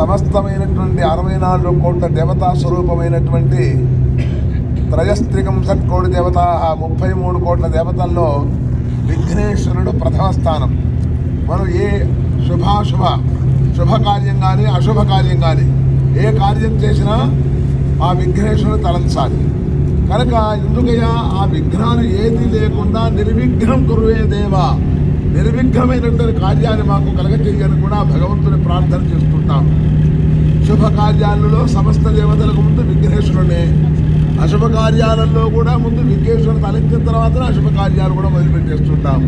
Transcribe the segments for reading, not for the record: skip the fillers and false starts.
సమస్తమైనటువంటి 64 కోట్ల దేవతా స్వరూపమైనటువంటి త్రయస్త్రికం షట్కోటి దేవత 33 కోట్ల దేవతల్లో విఘ్నేశ్వరుడు ప్రథమ స్థానం. మనం ఏ శుభకార్యం కానీ అశుభ కార్యం కానీ ఏ కార్యం చేసినా ఆ విఘ్నేశ్వరుడు తలంచాలి. కనుక ఎందుకయ్యా ఆ విఘ్నాలు ఏది లేకుండా నిర్విఘ్నం కురువే దేవా, నిర్విఘ్నమైనటువంటి కార్యాన్ని మాకు కలగచేయని కూడా భగవంతుని ప్రార్థన చేసుకుంటాం. శుభకార్యాలలో సమస్త దేవతలకు ముందు విఘ్నేశ్వరుడే, అశుభ కార్యాలలో కూడా ముందు విఘ్నేశ్వరుడు తలెత్తిన తర్వాత అశుభ కార్యాలు కూడా మొదలుపెట్టేస్తుంటాం.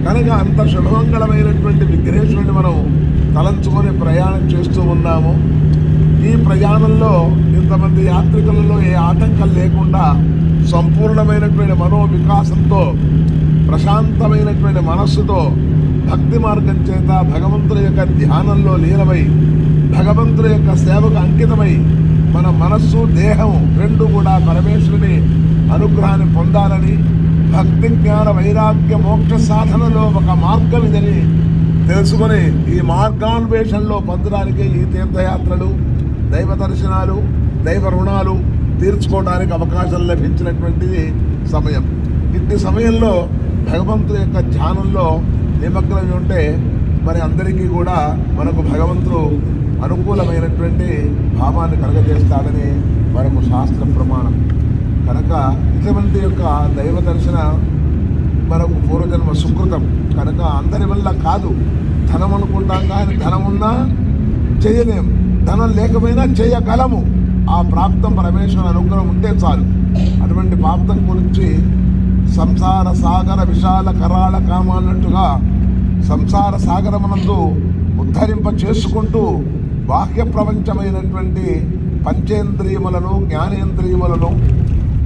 కనుక అంత శుభమంగళమైనటువంటి విఘ్నేశ్వరుని మనం తలంచుకొని ప్రయాణం చేస్తూ ఉన్నాము. ఈ ప్రయాణంలో ఇంతమంది యాత్రికులలో ఏ ఆటంకం లేకుండా సంపూర్ణమైనటువంటి మనోవికాసంతో ప్రశాంతమైనటువంటి మనస్సుతో భక్తి మార్గం చేత భగవంతుని యొక్క ధ్యానంలో లీనమై భగవంతుని యొక్క సేవకు అంకితమై మన మనస్సు దేహం రెండు కూడా పరమేశ్వరుని అనుగ్రహాన్ని పొందాలని, భక్తి జ్ఞాన వైరాగ్య మోక్ష సాధనలో ఒక మార్గం ఇదని తెలుసుకొని ఈ మార్గాన్వేషణలో పొందడానికి ఈ తీర్థయాత్రలు, దైవ దర్శనాలు, దైవ రుణాలు తీర్చుకోవడానికి అవకాశం లభించినటువంటిది సమయం. ఇట్టి సమయంలో భగవంతుడి యొక్క ధ్యానంలో నిమగ్నమై ఉంటే మరి అందరికీ కూడా మనకు భగవంతుడు అనుకూలమైనటువంటి భావాన్ని కలగజేస్తాడని మనకు శాస్త్ర ప్రమాణం. కనుక ఇటువంటి యొక్క దైవ దర్శన మనకు పూర్వజన్మ సుకృతం. కనుక అందరి వల్ల కాదు, ధనం అనుకుంటాం కానీ ధనం ఉన్నా చేయలేం, ధనం లేకపోయినా చేయగలము. ఆ ప్రాప్తం పరమేశ్వరుని అనుగ్రహం ఉంటే చాలు. అటువంటి ప్రాప్తం గురించి సంసార సాగర విశాల కరాళ కామ అన్నట్టుగా సంసార సాగరమునందు ఉద్ధరింప చేసుకుంటూ బాహ్య ప్రపంచమైనటువంటి పంచేంద్రియములను జ్ఞానేంద్రియములను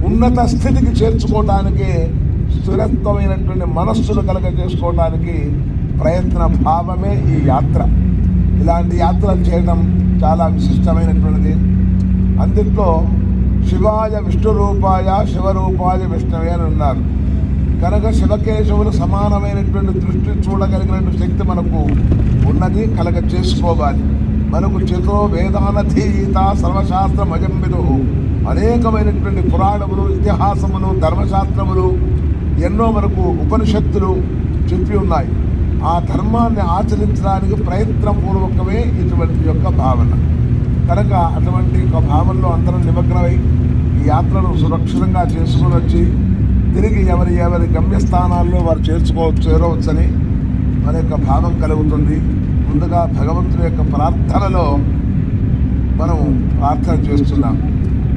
ఉన్నత స్థితికి చేర్చుకోవడానికి, స్థిరత్వమైనటువంటి మనస్సును చేసుకోవడానికి ప్రయత్న భావమే ఈ యాత్ర. ఇలాంటి యాత్రలు చేయడం చాలా విశిష్టమైనటువంటిది. అందుట్లో శివాయ విష్ణు రూపాయ శివరూపాయ విష్ణవే అని ఉన్నారు. కనుక శివకేశవులు సమానమైనటువంటి దృష్టి చూడగలిగినటువంటి శక్తి మనకు ఉన్నది, కలగ చేసుకోవాలి. మనకు చితో వేదానధీత సర్వశాస్త్ర మజంబిదు, అనేకమైనటువంటి పురాణములు, ఇతిహాసములు, ధర్మశాస్త్రములు ఎన్నో మనకు ఉపనిషత్తులు చెప్పి ఉన్నాయి. ఆ ధర్మాన్ని ఆచరించడానికి ప్రయత్నపూర్వకమే ఇటువంటి యొక్క భావన. కనుక అటువంటి ఒక భావనలో అందరం నిమగ్నమై ఈ యాత్రను సురక్షితంగా చేసుకుని వచ్చి తిరిగి ఎవరి గమ్యస్థానాల్లో వారు చేరవచ్చని మన యొక్క భావం కలుగుతుంది. ముందుగా భగవంతుని యొక్క ప్రార్థనలో మనం ప్రార్థన చేస్తున్నాం.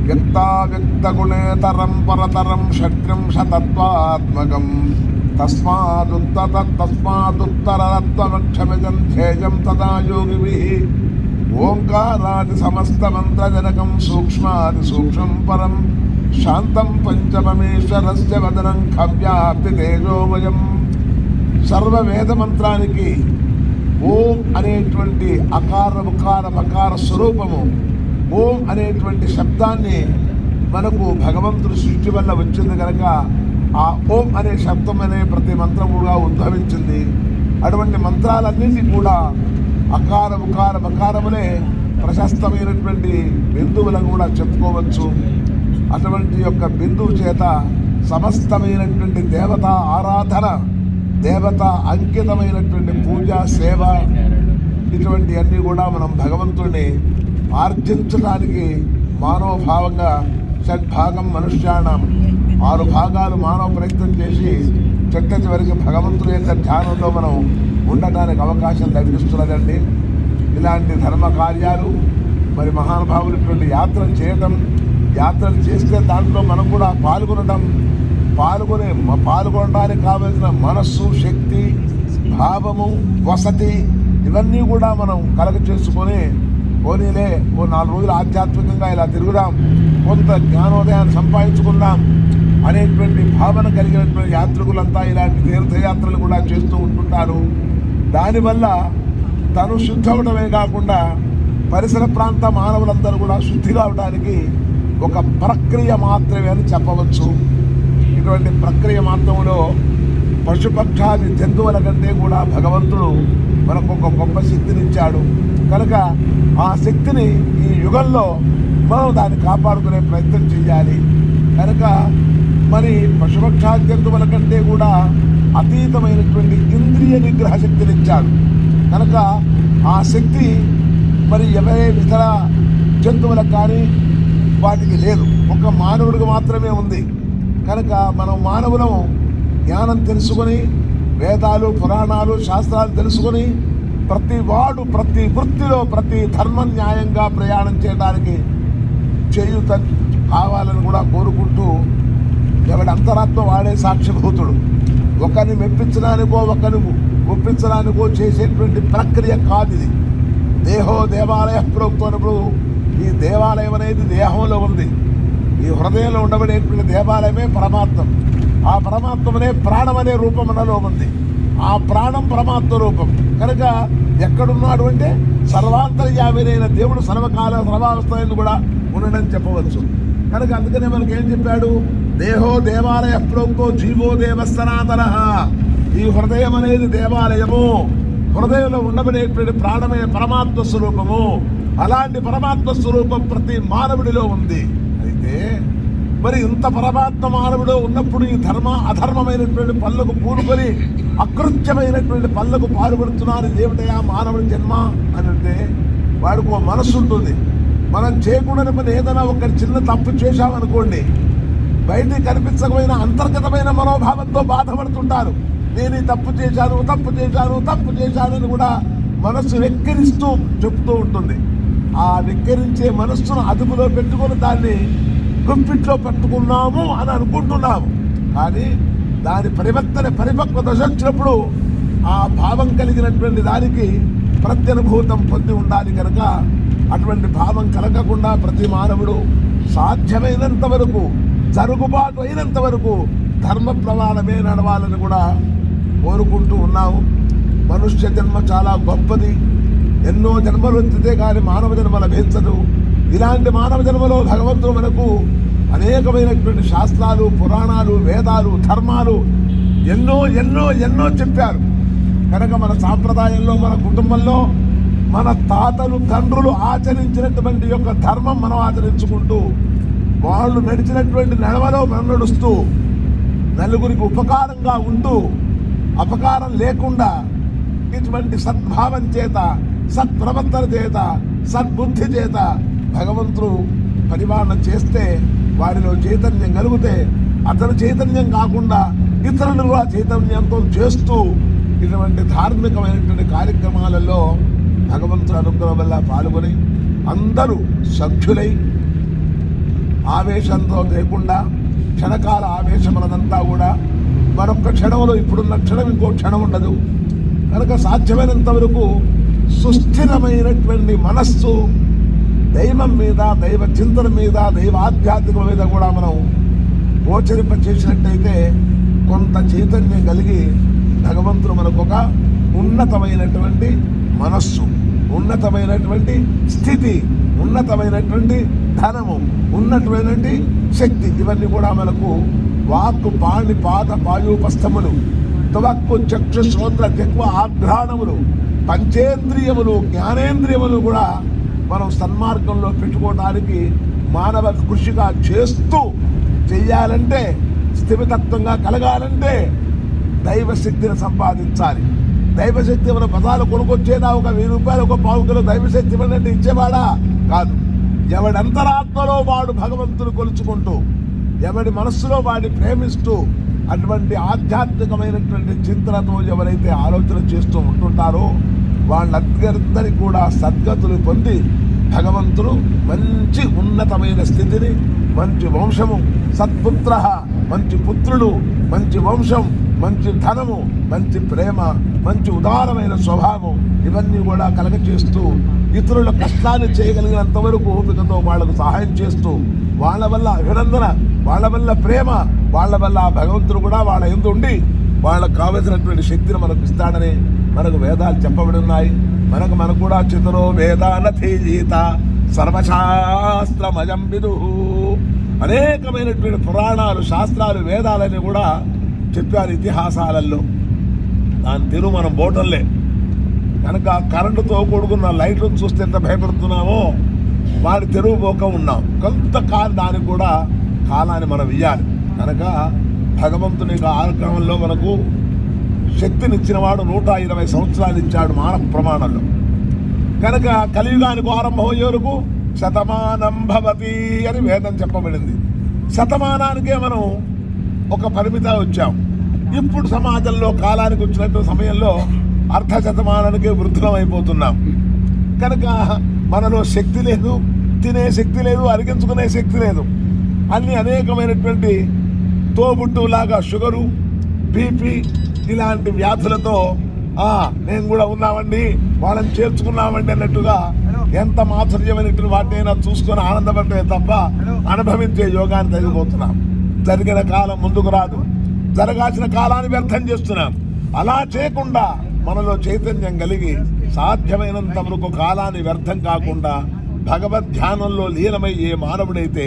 వ్యక్తావ్యక్తగుణేతరం పరతరం షట్త్రింశతత్వాత్మకం తస్మాదుత్తరతత్వమక్షమిదం ధ్యేయం తదా యోగిభిః ఓంకారాది సమస్తమంత్రజనకం సూక్ష్మాది సూక్ష్మం పరం శాంతం పంచమమేశ్వరస్య వదనం ఖవ్యాప్తి తేజోమయం. సర్వవేద మంత్రానికి ఓం అనేటువంటి అకార ఉకార మకార స్వరూపము, ఓం అనేటువంటి శబ్దాన్ని మనకు భగవంతుడి సృష్టి వల్ల వచ్చింది కనుక ఆ ఓం అనే శబ్దం అనే ప్రతి మంత్రముగా ఉద్భవించింది. అటువంటి మంత్రాలన్నింటినీ కూడా అకార ఉకార మకారములే ప్రశస్తమైనటువంటి బిందువులను కూడా చెప్పుకోవచ్చు. అటువంటి యొక్క బిందువు చేత సమస్తమైనటువంటి దేవత ఆరాధన, దేవత అంకితమైనటువంటి పూజ, సేవ ఇటువంటి అన్నీ కూడా మనం భగవంతుడిని ఆర్జించడానికి మానవభావంగా షడ్భాగం మనుష్యాణం 6 భాగాలు మానవ ప్రయత్నం చేసి చివరికి భగవంతుడి యొక్క ధ్యానంలో మనం ఉండటానికి అవకాశం లభిస్తున్నదండి. ఇలాంటి ధర్మ కార్యాలు మరి మహానుభావులు ఇటువంటి యాత్రలు చేయటం, యాత్రలు చేస్తే దాంట్లో మనం కూడా పాల్గొనడానికి కావలసిన మనస్సు, శక్తి, భావము, వసతి ఇవన్నీ కూడా మనం కలగ చేసుకొని పోనీలే ఓ 4 రోజులు ఆధ్యాత్మికంగా ఇలా తిరుగుదాం, కొంత జ్ఞానోదయాన్ని సంపాదించుకుందాం అనేటువంటి భావన కలిగినటువంటి యాత్రికులంతా ఇలాంటి తీర్థయాత్రలు కూడా చేస్తూ ఉంటుంటారు. దానివల్ల తను శుద్ధి అవడమే కాకుండా పరిసర ప్రాంత మానవులందరూ కూడా శుద్ధి కావడానికి ఒక ప్రక్రియ మాత్రమే అని చెప్పవచ్చు. ఇటువంటి ప్రక్రియ మాత్రంలో పశుపక్షాది జంతువుల కంటే కూడా భగవంతుడు మనకు ఒక గొప్ప శక్తినిచ్చాడు. కనుక ఆ శక్తిని ఈ యుగంలో మనం దాన్ని కాపాడుకునే ప్రయత్నం చేయాలి. కనుక మరి పశుపక్షాది జంతువుల కంటే కూడా అతీతమైనటువంటి ఇంద్రియ నిగ్రహ శక్తిని ఇచ్చాడు. కనుక ఆ శక్తి మరి ఎవరే ఇతర జంతువులకు కానీ వాటికి లేదు, ఒక మానవుడికి మాత్రమే ఉంది. కనుక మనం మానవులము జ్ఞానం తెలుసుకొని, వేదాలు పురాణాలు శాస్త్రాలు తెలుసుకొని, ప్రతి వాడు ప్రతి వృత్తిలో ప్రతి ధర్మ న్యాయంగా ప్రయాణం చేయడానికి చేయూత కావాలని కూడా కోరుకుంటూ, ఎవడి అంతరాత్మ వాడే సాక్షిభూతుడు. ఒకరిని మెప్పించడానికో ఒకరిని ఒప్పించడానికో చేసేటువంటి ప్రక్రియ కాదు ఇది. దేహో దేవాలయ ప్రోక్తున్నప్పుడు ఈ దేవాలయం అనేది దేహంలో ఉంది. ఈ హృదయంలో ఉండబడేటువంటి దేవాలయమే పరమాత్మ. ఆ పరమాత్మనే ప్రాణం అనే రూపం మనలో ఉంది. ఆ ప్రాణం పరమాత్మ రూపం. కనుక ఎక్కడున్నాడు అంటే సర్వాంతర్యామినైన దేవుడు సర్వకాల సర్వావస్థలను కూడా ఉండడం చెప్పవచ్చు. కనుక అందుకనే మనకి ఏం చెప్పాడు, దేహో దేవాలయ ప్రోక్తో జీవో దేవ సనాతన. ఈ హృదయం అనేది దేవాలయము, హృదయంలో ఉండబడేటువంటి ప్రాణమే పరమాత్మ స్వరూపము. అలాంటి పరమాత్మ స్వరూపం ప్రతి మానవుడిలో ఉంది. అయితే మరి ఇంత పరమాత్మ మానవుడు ఉన్నప్పుడు ఈ ధర్మ అధర్మమైనటువంటి పనులకు పూనుకొని అకృత్యమైనటువంటి పనులకు పాల్పడుతున్నారు. ఏమిటయా మానవుడి జన్మ అని అంటే వాడికి ఒక మనస్సు ఉంటుంది. మనం చేయకూడని పని ఏదైనా ఒక చిన్న తప్పు చేశామనుకోండి, బయటికి కనిపించకపోయిన అంతర్గతమైన మనోభావంతో బాధపడుతుంటారు. నేను తప్పు చేశాను తప్పు చేశాను తప్పు చేశానని కూడా మనస్సు వెక్కిరిస్తూ చెప్తూ ఉంటుంది. ఆ వెక్కిరించే మనస్సును అదుపులో పెట్టుకొని దాన్ని గుప్పిట్లో పట్టుకున్నాము అని అనుకుంటున్నాము. కానీ దాని పరిపక్వ దశ వచ్చినప్పుడు ఆ భావం కలిగినటువంటి దానికి ప్రత్యనుభూతం పొంది ఉండాలి. కనుక అటువంటి భావం కలగకుండా ప్రతి మానవుడు సాధ్యమైనంత వరకు, జరుగుబాటు అయినంత వరకు ధర్మ ప్రమాణమే నడవాలని కూడా కోరుకుంటూ ఉన్నాము. మనుష్య జన్మ చాలా గొప్పది. ఎన్నో జన్మలు ఎత్తితే కానీ మానవ జన్మ లభించదు. ఇలాంటి మానవ జన్మలో భగవంతుడు మనకు అనేకమైనటువంటి శాస్త్రాలు, పురాణాలు, వేదాలు, ధర్మాలు ఎన్నో ఎన్నో ఎన్నో చెప్పారు. కనుక మన సాంప్రదాయంలో, మన కుటుంబంలో మన తాతలు తండ్రులు ఆచరించినటువంటి యొక్క ధర్మం మనం ఆచరించుకుంటూ, వాళ్ళు నడిచినటువంటి నడవలో మనం నడుస్తూ, నలుగురికి ఉపకారంగా ఉంటూ, అపకారం లేకుండా ఇటువంటి సద్భావం చేత, సత్ప్రవర్తన చేత, సద్బుద్ధి చేత భగవంతుడు పరిపాలన చేస్తే వారిలో చైతన్యం కలిగితే, అతను చైతన్యం కాకుండా ఇతరులు కూడా చైతన్యంతో చేస్తూ ఇటువంటి ధార్మికమైనటువంటి కార్యక్రమాలలో భగవంతుడు అనుగ్రహం వల్ల పాల్గొని అందరూ సభ్యులై ఆవేశంతో లేకుండా, క్షణకాల ఆవేశములనంతా కూడా మరొక క్షణంలో, ఇప్పుడున్న క్షణం ఇంకో క్షణం ఉండదు. కనుక సాధ్యమైనంత వరకు సుస్థిరమైనటువంటి మనస్సు దైవం మీద, దైవ చింతన మీద, దైవ ఆధ్యాత్మికం మీద కూడా మనం గోచరింప చేసినట్టయితే కొంత చైతన్యం కలిగి భగవంతుడు మనకు ఒక ఉన్నతమైనటువంటి మనస్సు, ఉన్నతమైనటువంటి స్థితి, ఉన్నతమైనటువంటి ధనము, ఉన్నతమైనటువంటి శక్తి, ఇవన్నీ కూడా మనకు వాక్కు పాణి పాద పాయూపస్థములు, త్వక్కు చక్షు శ్రోత్ర జగ్వ ఆఘ్రాణములు, పంచేంద్రియములు, జ్ఞానేంద్రియములు కూడా మనం సన్మార్గంలో పెట్టుకోవడానికి మానవ కృషిగా చేస్తూ చెయ్యాలంటే, స్థిమితత్వంగా కలగాలంటే దైవశక్తిని సంపాదించాలి. దైవశక్తి మన పదాలు కొనుక్కొచ్చేదా? ఒక 1000 రూపాయలు, ఒక పావు కిలో దైవశక్తి ఇవ్వనంటే ఇచ్చేవాడా? కాదు. ఎవడి అంతరాత్మలో వాడు భగవంతుని కొలుచుకుంటూ, ఎవడి మనస్సులో వాడిని ప్రేమిస్తూ, అటువంటి ఆధ్యాత్మికమైనటువంటి చింతనతో ఎవరైతే ఆలోచన చేస్తూ ఉంటుంటారో వాళ్ళందరికీ కూడా సద్గతులు పొంది భగవంతుడు మంచి ఉన్నతమైన స్థితిని, మంచి వంశము, సత్పుత్ర, మంచి పుత్రులు, మంచి వంశం, మంచి ధనము, మంచి ప్రేమ, మంచి ఉదారమైన స్వభావం ఇవన్నీ కూడా కలగచేస్తూ ఇతరుల కష్టాన్ని చేయగలిగినంత వరకు ఓపికతో వాళ్లకు సహాయం చేస్తూ, వాళ్ళ వల్ల అభినందన, వాళ్ళ వల్ల ప్రేమ, వాళ్ళ వల్ల భగవంతుడు కూడా వాళ్ళ యందు ఉండి వాళ్ళకు కావలసినటువంటి శక్తిని మనకు ఇస్తాడని మనకు వేదాలు చెప్పబడి ఉన్నాయి. మనకు కూడా చితరో వేదానథీజీత సర్వశాస్త్రమయం విదు, అనేకమైనటువంటి పురాణాలు, శాస్త్రాలు, వేదాలని కూడా చెప్పారు ఇతిహాసాలలో. దాని తీరు మనం బోటంలే. కనుక కరెంటుతో కూడుకున్న లైట్లను చూస్తే ఎంత భయపడుతున్నామో వాడి తెరువు పోక ఉన్నాం. కొంతకాలం దానికి కూడా కాలాన్ని మనం ఇయ్యాలి. కనుక భగవంతుని యొక్క ఆగ్రహంలో మనకు శక్తినిచ్చిన వాడు 120 సంవత్సరాలు ఇచ్చాడు మానవ ప్రమాణంలో. కనుక కలియుగానికి ఆరంభం అయ్యే వరకు శతమానం భవతి అని వేదం చెప్పబడింది. శతమానానికే మనం ఒక పరిమిత వచ్చాం. ఇప్పుడు సమాజంలో కాలానికి వచ్చినట్టు సమయంలో అర్ధ శతమానానికే వృద్ధులం అయిపోతున్నాం. కనుక మనలో శక్తి లేదు, తినే శక్తి లేదు, అరిగించుకునే శక్తి లేదు. అన్ని అనేకమైనటువంటి తోబుట్టులాగా షుగరు, బీపీ ఇలాంటి వ్యాధులతో నేను కూడా ఉన్నామండి, వాళ్ళని చేర్చుకున్నామండి అన్నట్టుగా ఎంత మాధుర్యమైనటువంటి వాటినైనా చూసుకొని ఆనందపడే తప్ప అనుభవించే యోగాన్ని తగ్గిపోతున్నాం. జరిగిన కాలం ముందుకు రాదు, జరగాల్సిన కాలాన్ని వ్యర్థం చేస్తున్నాం. అలా చేయకుండా మనలో చైతన్యం కలిగి సాధ్యమైనంత వరకు కాలాన్ని వ్యర్థం కాకుండా భగవద్ ధ్యానంలో లీనమై ఏ మానవుడైతే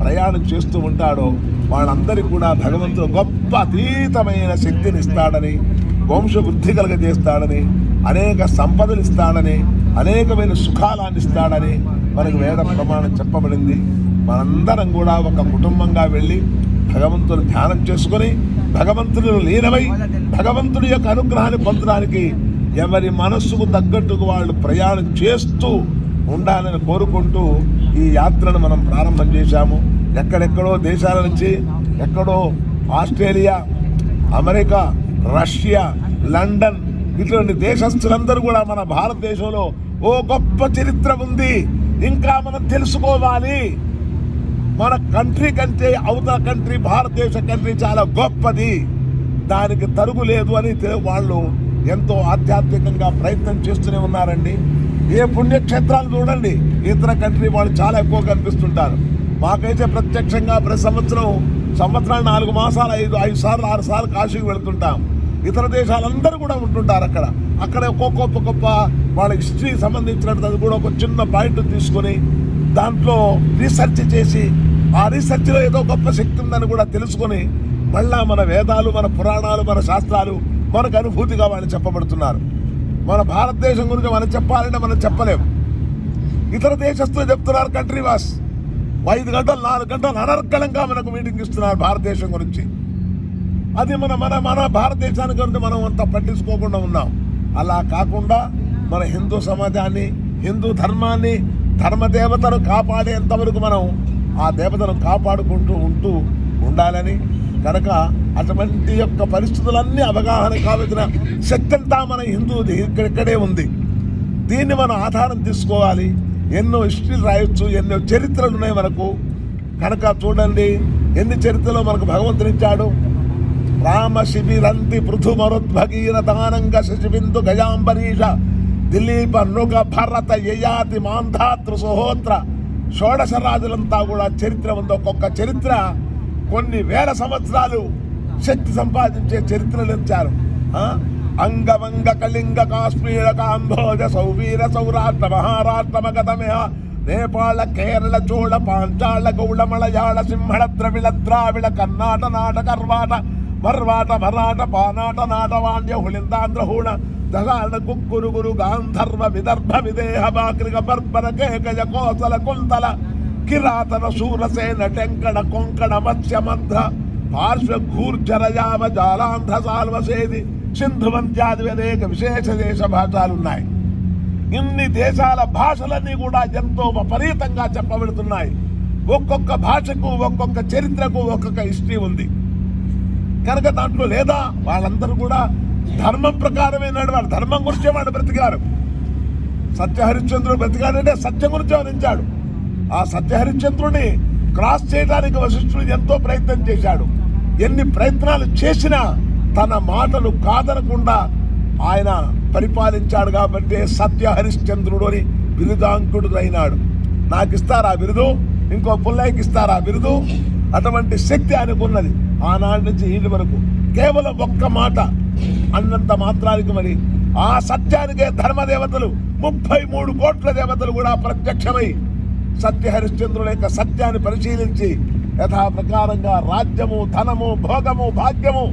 ప్రయాణం చేస్తూ ఉంటాడో వాళ్ళందరికీ కూడా భగవంతుడు గొప్ప అతీతమైన శక్తిని ఇస్తాడని, వంశవృద్ధి కలగజేస్తాడని, అనేక సంపదలు ఇస్తాడని, అనేకమైన సుఖాలాన్ని ఇస్తాడని మనకు వేద ప్రమాణం చెప్పబడింది. మనందరం కూడా ఒక కుటుంబంగా వెళ్ళి భగవంతుని ధ్యానం చేసుకొని భగవంతుని లీనమై భగవంతుడి యొక్క అనుగ్రహాన్ని పొందడానికి ఎవరి మనస్సుకు తగ్గట్టుకు వాళ్ళు ప్రయాణం చేస్తూ ఉండాలని కోరుకుంటూ ఈ యాత్రను మనం ప్రారంభం చేశాము. ఎక్కడెక్కడో దేశాల నుంచి, ఎక్కడో ఆస్ట్రేలియా, అమెరికా, రష్యా, లండన్ ఇటువంటి దేశస్తులందరూ కూడా మన భారతదేశంలో ఓ గొప్ప చరిత్ర ఉంది, ఇంకా మనం తెలుసుకోవాలి, మన కంట్రీ కంటే అవతల కంట్రీ భారతదేశ కంట్రీ చాలా గొప్పది, దానికి తరుగు లేదు అని వాళ్ళు ఎంతో ఆధ్యాత్మికంగా ప్రయత్నం చేస్తూనే ఉన్నారండి. ఏ పుణ్యక్షేత్రాలు చూడండి, ఇతర కంట్రీ వాళ్ళు చాలా ఎక్కువ కనిపిస్తుంటారు. మాకైతే ప్రత్యక్షంగా ప్రతి సంవత్సరాలు 4 మాసాలు 5 సార్లు 6 సార్లు కాశీకి వెళ్తుంటాం. ఇతర దేశాలందరూ కూడా ఉంటుంటారు అక్కడ గొప్ప వాళ్ళ హిస్టరీ సంబంధించినట్టు అది కూడా ఒక చిన్న పాయింట్ తీసుకొని దాంట్లో రీసెర్చ్ చేసి ఆ రీసెర్చ్లో ఏదో గొప్ప శక్తి ఉందని కూడా తెలుసుకొని మళ్ళా మన వేదాలు, మన పురాణాలు, మన శాస్త్రాలు మనకు అనుభూతిగా వాళ్ళు చెప్పబడుతున్నారు. మన భారతదేశం గురించి మనం చెప్పాలంటే మనం చెప్పలేము. ఇతర దేశస్తులు చెప్తున్నారు కంట్రీ వాస్ 5 గంటలు 4 గంటలు అనర్గళంగా మనకు మీటింగ్ ఇస్తున్నారు భారతదేశం గురించి. అది మన భారతదేశానికి గురించి మనం అంత పట్టించుకోకుండా ఉన్నాం. అలా కాకుండా మన హిందూ సమాజాన్ని, హిందూ ధర్మాన్ని, ధర్మదేవతను కాపాడేంత వరకు మనం ఆ దేవతను కాపాడుకుంటూ ఉండాలని, కనుక అటువంటి యొక్క పరిస్థితులన్నీ అవగాహన కావలసిన శక్తి అంతా మన హిందూది ఇక్కడే ఉంది. దీన్ని మనం ఆధారం తీసుకోవాలి. ఎన్నో హిస్టరీలు రాయొచ్చు, ఎన్నో చరిత్రలు ఉన్నాయి మనకు. కనుక చూడండి ఎన్ని చరిత్రలో మనకు భగవంతునిచ్చాడు. రామ శిబిరంతి పృథు మరుద్భగీరథానంగ శశిబిందు గజాంబరీష దిలీప నృగ భరత యయాతి మాంధాతృ సుహోత్ర షోడశ రాజులంతా కూడా చరిత్ర ఉంది. ఒక్కొక్క చరిత్ర కొన్ని వేల సంవత్సరాలు శక్తి సంపాదించే చరిత్రలు ఇచ్చారు. అంగవంగ కళింగ కాశ్మీర కాంభోజ సౌవీర సౌరాష్ట్ర మహారాష్ట్ర మగధమేహ నేపాళ కేరళ చోళ పాంచాళ గౌళ మలయాళ సింహళ ద్రవిళ ద్రావిడ కర్ణాట నాట కర్వాట మర్వాట మరాఠ పానాట నాటవాణ్య హుళిందాంధ్రహూణ దగాణ కుక్కురుగురు గాంధర్వ విదర్భ విదేహ బాక్రిక బర్బర కేకయ కోసల కుంతల కిరాతన శూరసేన టెంకణ కొంకణ మత్స్య మంధ్ర పార్శ్వ ఘూర్జరయామ జాలాంధ్ర సాల్వసేది సింధువంత్యాది అనేక విశేష దేశ భాషలున్నాయి. ఇన్ని దేశాల భాషలన్నీ కూడా ఎంతో విపరీతంగా చెప్పబడుతున్నాయి. ఒక్కొక్క భాషకు, ఒక్కొక్క చరిత్రకు ఒక్కొక్క హిస్టరీ ఉంది. కనుక దాంట్లో లేదా వాళ్ళందరూ కూడా ధర్మం ప్రకారమే నడివాడు, ధర్మం గురించే వాడు బ్రతికారు. సత్యహరిశ్చంద్రుడు బ్రతికాడంటే సత్యం గురించి వర్ణించాడు. ఆ సత్యహరిశ్చంద్రుడిని క్రాస్ చేయడానికి వశిష్ఠుడు ఎంతో ప్రయత్నం చేశాడు. ఎన్ని ప్రయత్నాలు చేసినా తన మాటలు కాదనకుండా ఆయన పరిపాలించాడు. కాబట్టి సత్యహరిశ్చంద్రుడు అని బిరుదాంకుడు అయినాడు. నాకు ఇస్తారా బిరుదు, ఇంకో పుల్లయ్యకి ఇస్తారా బిరుదు? అటువంటి శక్తి ఆయనకున్నది. ఆనాటి నుంచి ఈటి వరకు కేవలం ఒక్క మాట అన్నంత మాత్రానికి మరి ఆ సత్యానికే ధర్మదేవతలు 33 కోట్ల దేవతలు కూడా ప్రత్యక్షమై సత్యహరిశ్చంద్రుల యొక్క సత్యాన్ని పరిశీలించి యథాప్రకారంగా రాజ్యము, ధనము, భోగము, భాగ్యము,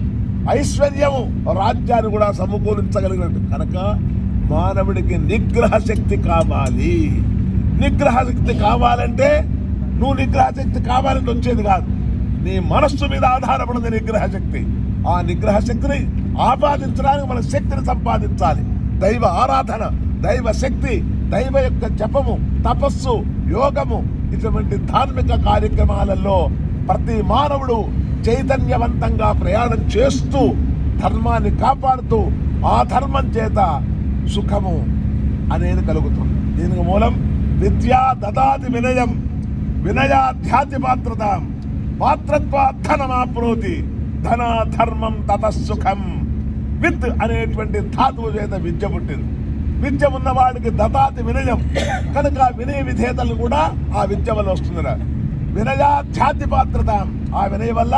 ఐశ్వర్యము, రాజ్యాన్ని కూడా సమకూలించగలిగినట్టు. కనుక మానవుడికి నిగ్రహ శక్తి కావాలి. నిగ్రహ శక్తి కావాలంటే నువ్వు నిగ్రహ శక్తి కావాలంటే వచ్చేది కాదు, నీ మనస్సు మీద ఆధారపడింది నిగ్రహ శక్తి. ఆ నిగ్రహ శక్తిని ఆపాదించడానికి మన శక్తిని సంపాదించాలి. దైవ ఆరాధన, దైవ శక్తి, దైవ యొక్క జపము, తపస్సు, యోగము, ఇటువంటి ధార్మిక కార్యక్రమాలలో ప్రతి మానవుడు చైతన్యవంతంగా ప్రయాణం చేస్తూ ధర్మాన్ని కాపాడుతూ ఆ ధర్మం చేత సుఖము అనేది కలుగుతుంది. దీనికి మూలం విద్యా దదాతి వినయం, వినయాధ్యాతి పాత్రత, పాత్రత్వాధనమాప్నోతి ధన ధర్మం తతసుఖం. విత్ అనేటువంటి ధాతువు చేత విద్య పుట్టింది. విద్య ఉన్నవాడికి దదాతి వినయం కనుక వినయ విధేతలు కూడా ఆ విద్య వల్ల వస్తుంది. వినయాధ్యాతి పాత్రత, ఆ వినయ వల్ల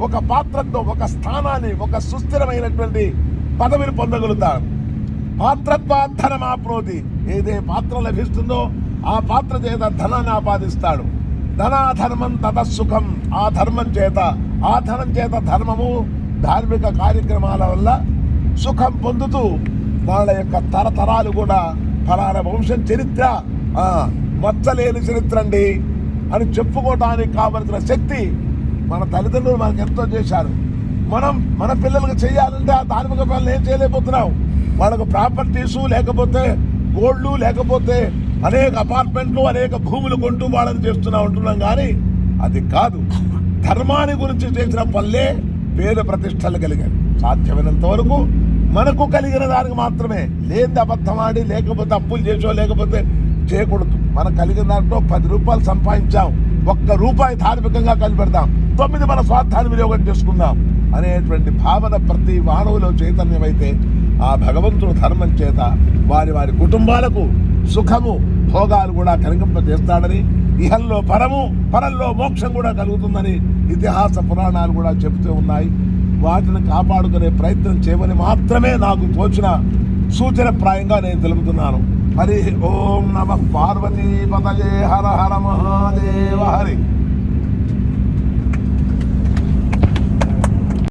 ఒక పాత్రతో ఒక స్థానాన్ని, ఒక సుస్థిరమైనటువంటి పదవిని పొందగలుగుతాడు. పాత్రత్వాధనమాప్నోతి, ఏదే పాత్ర లభిస్తుందో ఆ పాత్ర చేత ధనాన్ని ఆపాదిస్తాడు. ధనాధర్మం తతసుఖం, ఆ ధర్మం చేత, ఆ ధనం చేత ధర్మము ధార్మిక కార్యక్రమాల వల్ల సుఖం పొందుతూ వాళ్ళ యొక్క తరతరాలు కూడా ఫలానా వంశం చరిత్ర మచ్చలేని చరిత్ర అండి అని చెప్పుకోవడానికి కావలసిన శక్తి మన తల్లిదండ్రులు మనకు ఎంతో చేశారు. మనం మన పిల్లలకు చేయాలంటే ఆ ధార్మిక పనులు ఏం చేయలేకపోతున్నాం. వాళ్ళకు ప్రాపర్టీసు లేకపోతే గోల్డ్లు లేకపోతే అనేక అపార్ట్మెంట్లు అనేక భూములు కొంటూ వాళ్ళని ఉంటున్నాం కానీ అది కాదు. ధర్మాన్ని గురించి చేసిన పనులే పేరు ప్రతిష్టలు కలిగాయి. సాధ్యమైనంత వరకు మనకు కలిగిన దానికి మాత్రమే, లేని అబద్ధమాడి లేకపోతే అప్పులు చేసో లేకపోతే చేయకూడదు. మనకు కలిగిన దాంట్లో 10 రూపాయలు సంపాదించాం, 1 రూపాయి ధార్మికంగా కలిపెడతాం, 9 మన స్వార్థాన్ని వినియోగం చేసుకుందాం అనేటువంటి భావన ప్రతి మానవులో చైతన్యమైతే ఆ భగవంతుడు ధర్మం చేత వారి వారి కుటుంబాలకు సుఖము భోగాలు కూడా కలిగింపజేస్తాడని, ఇహంలో పరము పరంలో మోక్షం కూడా కలుగుతుందని ఇతిహాస పురాణాలు కూడా చెబుతూ ఉన్నాయి. వాటిని కాపాడుకునే ప్రయత్నం చేయమని మాత్రమే నాకు తోచిన సూచనప్రాయంగా నేను తెలుపుతున్నాను. హరి ఓం నమః పార్వతీ పతయే హర హర మహాదేవ హరి.